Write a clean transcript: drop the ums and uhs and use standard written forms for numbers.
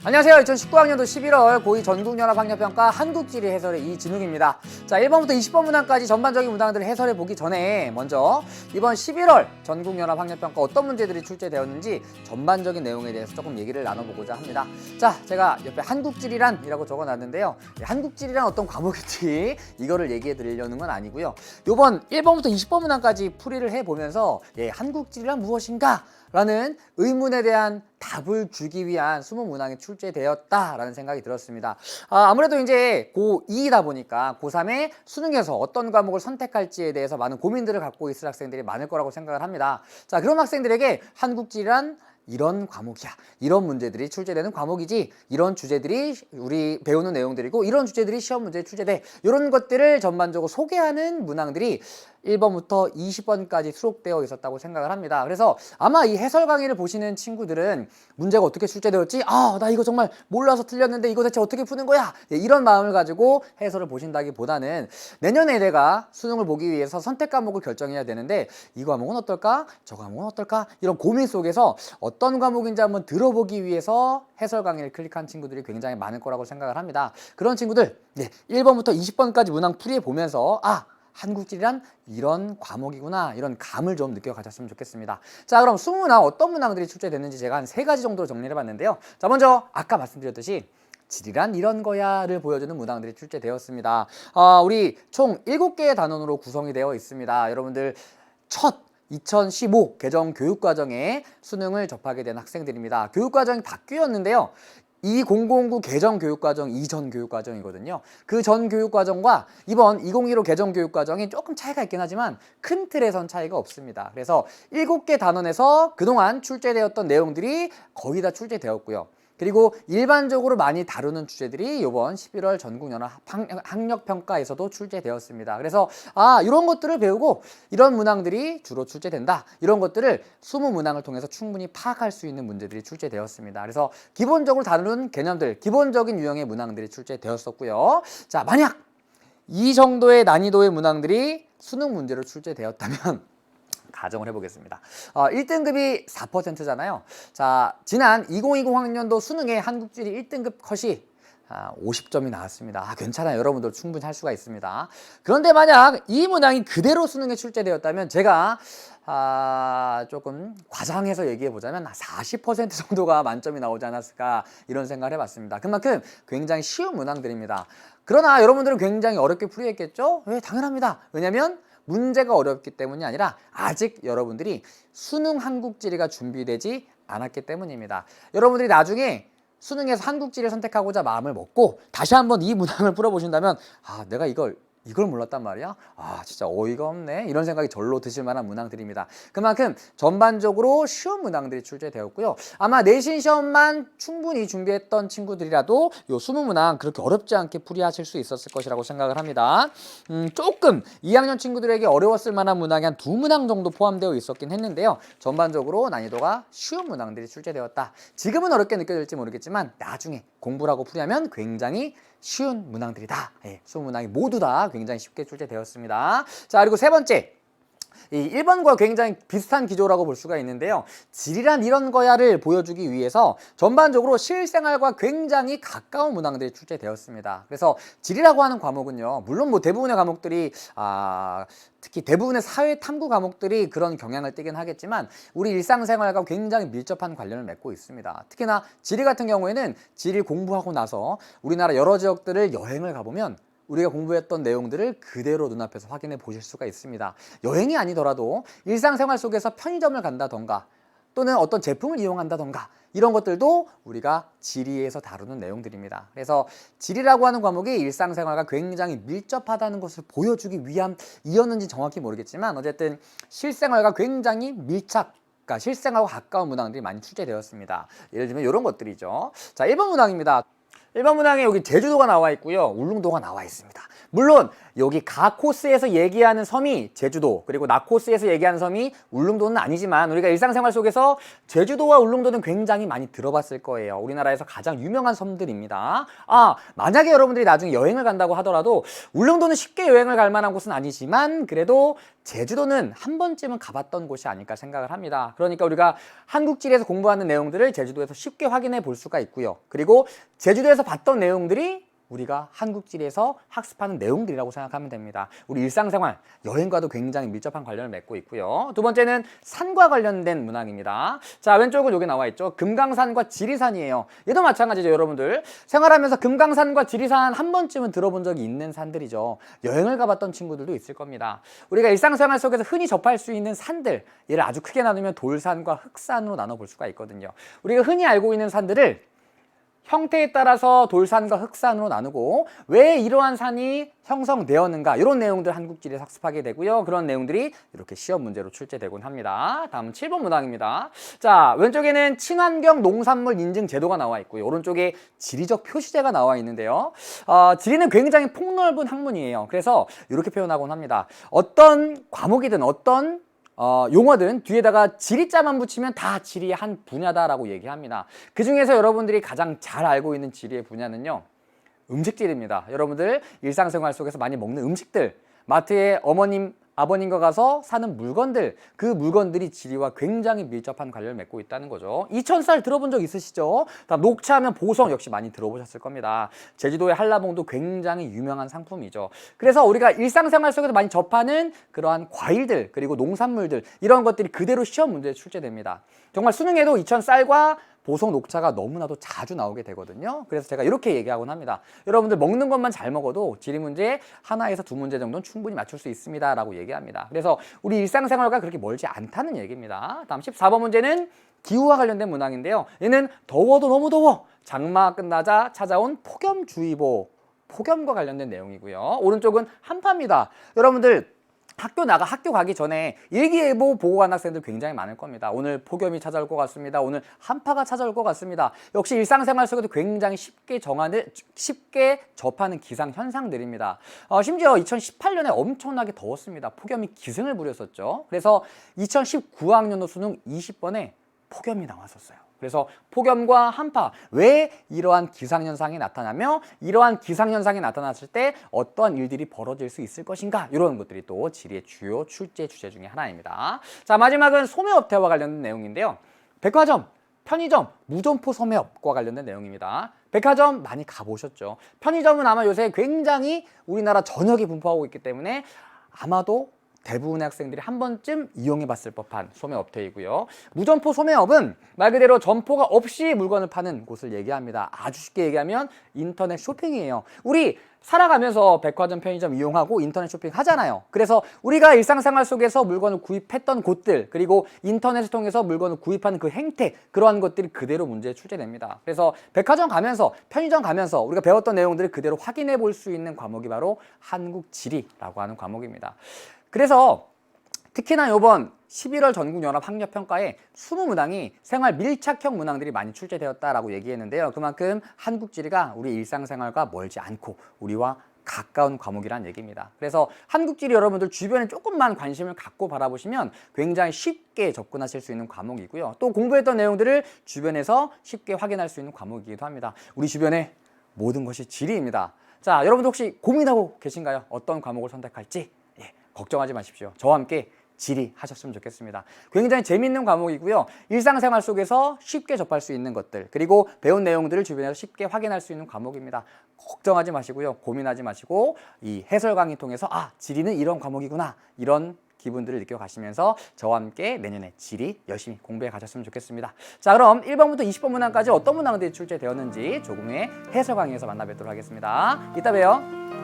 안녕하세요. 2019학년도 11월 고2 전국연합학력평가 한국지리 해설의 이진욱입니다. 자, 1번부터 20번 문항까지 전반적인 문항들을 해설해 보기 전에 먼저 이번 11월 전국연합학력평가 어떤 문제들이 출제되었는지 전반적인 내용에 대해서 조금 얘기를 나눠보고자 합니다. 자, 제가 옆에 한국지리란 이라고 적어놨는데요. 한국지리란 어떤 과목인지 이거를 얘기해 드리려는 건 아니고요. 이번 1번부터 20번 문항까지 풀이를 해보면서 한국지리란 무엇인가? 라는 의문에 대한 답을 주기 위한 20문항이 출제되었다라는 생각이 들었습니다. 아무래도 이제 고2이다 보니까 고3의 수능에서 어떤 과목을 선택할지에 대해서 많은 고민들을 갖고 있을 학생들이 많을 거라고 생각을 합니다. 자, 그런 학생들에게 한국지리란 이런 과목이야. 이런 문제들이 출제되는 과목이지. 이런 주제들이 우리 배우는 내용들이고 이런 주제들이 시험 문제에 출제돼. 이런 것들을 전반적으로 소개하는 문항들이 1번부터 20번까지 수록되어 있었다고 생각을 합니다. 그래서 아마 이 해설 강의를 보시는 친구들은 문제가 어떻게 출제되었지? 나 이거 정말 몰라서 틀렸는데 이거 대체 어떻게 푸는 거야? 이런 마음을 가지고 해설을 보신다기보다는 내년에 내가 수능을 보기 위해서 선택 과목을 결정해야 되는데 이 과목은 어떨까? 저 과목은 어떨까? 이런 고민 속에서 어떤 과목인지 한번 들어보기 위해서 해설 강의를 클릭한 친구들이 굉장히 많을 거라고 생각을 합니다. 그런 친구들 1번부터 20번까지 문항 풀이해 보면서 한국지리란 이런 과목이구나, 이런 감을 좀 느껴가셨으면 좋겠습니다. 자, 그럼 20문항 어떤 문항들이 출제됐는지 제가 한 3가지 정도로 정리를 해봤는데요. 자, 먼저 아까 말씀드렸듯이 지리란 이런 거야를 보여주는 문항들이 출제되었습니다. 우리 총 7개의 단원으로 구성이 되어 있습니다. 여러분들 첫 2015 개정 교육과정에 수능을 접하게 된 학생들입니다. 교육과정이 바뀌었는데요. 2009 개정 교육과정 이전 교육과정이거든요. 그 전 교육과정과 이번 2015 개정 교육과정이 조금 차이가 있긴 하지만 큰 틀에선 차이가 없습니다. 그래서 7개 단원에서 그동안 출제되었던 내용들이 거의 다 출제되었고요. 그리고 일반적으로 많이 다루는 주제들이 이번 11월 전국연합학력평가에서도 출제되었습니다. 그래서 이런 것들을 배우고 이런 문항들이 주로 출제된다. 이런 것들을 20문항을 통해서 충분히 파악할 수 있는 문제들이 출제되었습니다. 그래서 기본적으로 다루는 개념들, 기본적인 유형의 문항들이 출제되었었고요. 자, 만약 이 정도의 난이도의 문항들이 수능 문제로 출제되었다면 가정을 해보겠습니다. 1등급이 4%잖아요. 자, 지난 2020 학년도 수능에 한국지리 1등급 컷이 50점이 나왔습니다. 괜찮아요. 여러분들 충분히 할 수가 있습니다. 그런데 만약 이 문항이 그대로 수능에 출제되었다면 제가 조금 과장해서 얘기해 보자면 40% 정도가 만점이 나오지 않았을까 이런 생각을 해봤습니다. 그만큼 굉장히 쉬운 문항들입니다. 그러나 여러분들은 굉장히 어렵게 풀이했겠죠? 왜? 당연합니다. 왜냐하면 문제가 어렵기 때문이 아니라 아직 여러분들이 수능 한국지리가 준비되지 않았기 때문입니다. 여러분들이 나중에 수능에서 한국지리를 선택하고자 마음을 먹고 다시 한번 이 문항을 풀어보신다면 내가 이걸 몰랐단 말이야? 진짜 어이가 없네. 이런 생각이 절로 드실 만한 문항들입니다. 그만큼 전반적으로 쉬운 문항들이 출제되었고요. 아마 내신 시험만 충분히 준비했던 친구들이라도 요 20문항 그렇게 어렵지 않게 풀이하실 수 있었을 것이라고 생각을 합니다. 조금 2학년 친구들에게 어려웠을 만한 문항이 한 2문항 정도 포함되어 있었긴 했는데요. 전반적으로 난이도가 쉬운 문항들이 출제되었다. 지금은 어렵게 느껴질지 모르겠지만 나중에 공부를 하고 풀이하면 굉장히 쉬운 문항들이다. 20문항이 모두 다 굉장히 쉽게 출제되었습니다. 자, 그리고 세 번째. 이 1번과 굉장히 비슷한 기조라고 볼 수가 있는데요. 지리란 이런 거야를 보여주기 위해서 전반적으로 실생활과 굉장히 가까운 문항들이 출제되었습니다. 그래서 지리라고 하는 과목은요. 물론 대부분의 과목들이 특히 대부분의 사회 탐구 과목들이 그런 경향을 띠긴 하겠지만 우리 일상생활과 굉장히 밀접한 관련을 맺고 있습니다. 특히나 지리 같은 경우에는 지리 공부하고 나서 우리나라 여러 지역들을 여행을 가보면 우리가 공부했던 내용들을 그대로 눈앞에서 확인해 보실 수가 있습니다. 여행이 아니더라도 일상생활 속에서 편의점을 간다던가 또는 어떤 제품을 이용한다던가 이런 것들도 우리가 지리에서 다루는 내용들입니다. 그래서 지리라고 하는 과목이 일상생활과 굉장히 밀접하다는 것을 보여주기 위함이었는지 정확히 모르겠지만 어쨌든 실생활과 굉장히 그러니까 실생활과 가까운 문항들이 많이 출제되었습니다. 예를 들면 이런 것들이죠. 자, 1번 문항입니다. 1번 문항에 여기 제주도가 나와 있고요. 울릉도가 나와 있습니다. 물론 여기 가 코스에서 얘기하는 섬이 제주도, 그리고 나 코스에서 얘기하는 섬이 울릉도는 아니지만 우리가 일상생활 속에서 제주도와 울릉도는 굉장히 많이 들어봤을 거예요. 우리나라에서 가장 유명한 섬들입니다. 만약에 여러분들이 나중에 여행을 간다고 하더라도 울릉도는 쉽게 여행을 갈 만한 곳은 아니지만 그래도 제주도는 한 번쯤은 가봤던 곳이 아닐까 생각을 합니다. 그러니까 우리가 한국지리에서 공부하는 내용들을 제주도에서 쉽게 확인해 볼 수가 있고요. 그리고 제주도에서 봤던 내용들이 우리가 한국지리에서 학습하는 내용들이라고 생각하면 됩니다. 우리 일상생활, 여행과도 굉장히 밀접한 관련을 맺고 있고요. 두 번째는 산과 관련된 문항입니다. 자, 왼쪽은 여기 나와 있죠. 금강산과 지리산이에요. 얘도 마찬가지죠, 여러분들. 생활하면서 금강산과 지리산 한 번쯤은 들어본 적이 있는 산들이죠. 여행을 가봤던 친구들도 있을 겁니다. 우리가 일상생활 속에서 흔히 접할 수 있는 산들, 얘를 아주 크게 나누면 돌산과 흑산으로 나눠볼 수가 있거든요. 우리가 흔히 알고 있는 산들을 형태에 따라서 돌산과 흑산으로 나누고 왜 이러한 산이 형성되었는가, 이런 내용들 한국지리에서 학습하게 되고요. 그런 내용들이 이렇게 시험 문제로 출제되곤 합니다. 다음은 7번 문항입니다. 자, 왼쪽에는 친환경 농산물 인증 제도가 나와 있고요. 오른쪽에 지리적 표시제가 나와 있는데요. 지리는 굉장히 폭넓은 학문이에요. 그래서 이렇게 표현하곤 합니다. 어떤 과목이든 어떤 용어든 뒤에다가 지리자만 붙이면 다 지리의 한 분야다라고 얘기합니다. 그 중에서 여러분들이 가장 잘 알고 있는 지리의 분야는요, 음식지리입니다. 여러분들 일상생활 속에서 많이 먹는 음식들, 마트에 어머님, 아버님과 가서 사는 물건들, 그 물건들이 지리와 굉장히 밀접한 관련을 맺고 있다는 거죠. 이천쌀 들어본 적 있으시죠? 다음 녹차하면 보성 역시 많이 들어보셨을 겁니다. 제주도의 한라봉도 굉장히 유명한 상품이죠. 그래서 우리가 일상생활 속에서 많이 접하는 그러한 과일들, 그리고 농산물들, 이런 것들이 그대로 시험 문제에 출제됩니다. 정말 수능에도 이천쌀과 보성 녹차가 너무나도 자주 나오게 되거든요. 그래서 제가 이렇게 얘기하곤 합니다. 여러분들 먹는 것만 잘 먹어도 지리 문제 하나에서 두 문제 정도는 충분히 맞출 수 있습니다 라고 얘기합니다. 그래서 우리 일상생활과 그렇게 멀지 않다는 얘기입니다. 다음 14번 문제는 기후와 관련된 문항인데요. 얘는 더워도 너무 더워, 장마 끝나자 찾아온 폭염주의보, 폭염과 관련된 내용이고요. 오른쪽은 한파입니다. 여러분들 학교 가기 전에 일기예보 보고 간 학생들 굉장히 많을 겁니다. 오늘 폭염이 찾아올 것 같습니다. 오늘 한파가 찾아올 것 같습니다. 역시 일상생활 속에도 굉장히 쉽게 접하는 기상 현상들입니다. 심지어 2018년에 엄청나게 더웠습니다. 폭염이 기승을 부렸었죠. 그래서 2019학년도 수능 20번에 폭염이 나왔었어요. 그래서 폭염과 한파, 왜 이러한 기상현상이 나타나며 이러한 기상현상이 나타났을 때 어떠한 일들이 벌어질 수 있을 것인가, 이런 것들이 또 지리의 주요 출제 주제 중에 하나입니다. 자, 마지막은 소매업태와 관련된 내용인데요. 백화점, 편의점, 무점포 소매업과 관련된 내용입니다. 백화점 많이 가보셨죠? 편의점은 아마 요새 굉장히 우리나라 전역에 분포하고 있기 때문에 아마도 대부분의 학생들이 한 번쯤 이용해봤을 법한 소매업체이고요. 무점포 소매업은 말 그대로 점포가 없이 물건을 파는 곳을 얘기합니다. 아주 쉽게 얘기하면 인터넷 쇼핑이에요. 우리 살아가면서 백화점, 편의점 이용하고 인터넷 쇼핑 하잖아요. 그래서 우리가 일상생활 속에서 물건을 구입했던 곳들, 그리고 인터넷을 통해서 물건을 구입하는 그 행태, 그러한 것들이 그대로 문제에 출제됩니다. 그래서 백화점 가면서, 편의점 가면서 우리가 배웠던 내용들을 그대로 확인해 볼 수 있는 과목이 바로 한국지리라고 하는 과목입니다. 그래서 특히나 이번 11월 전국연합학력평가에 20문항이 생활 밀착형 문항들이 많이 출제되었다라고 얘기했는데요. 그만큼 한국지리가 우리 일상생활과 멀지 않고 우리와 가까운 과목이란 얘기입니다. 그래서 한국지리 여러분들 주변에 조금만 관심을 갖고 바라보시면 굉장히 쉽게 접근하실 수 있는 과목이고요. 또 공부했던 내용들을 주변에서 쉽게 확인할 수 있는 과목이기도 합니다. 우리 주변의 모든 것이 지리입니다. 자, 여러분들 혹시 고민하고 계신가요? 어떤 과목을 선택할지? 걱정하지 마십시오. 저와 함께 지리 하셨으면 좋겠습니다. 굉장히 재밌는 과목이고요. 일상생활 속에서 쉽게 접할 수 있는 것들, 그리고 배운 내용들을 주변에서 쉽게 확인할 수 있는 과목입니다. 걱정하지 마시고요. 고민하지 마시고 이 해설 강의 통해서 지리는 이런 과목이구나, 이런 기분들을 느껴가시면서 저와 함께 내년에 지리 열심히 공부해 가셨으면 좋겠습니다. 자, 그럼 1번부터 20번 문항까지 어떤 문항들이 출제되었는지 조금 후에 해설 강의에서 만나 뵙도록 하겠습니다. 이따 봬요.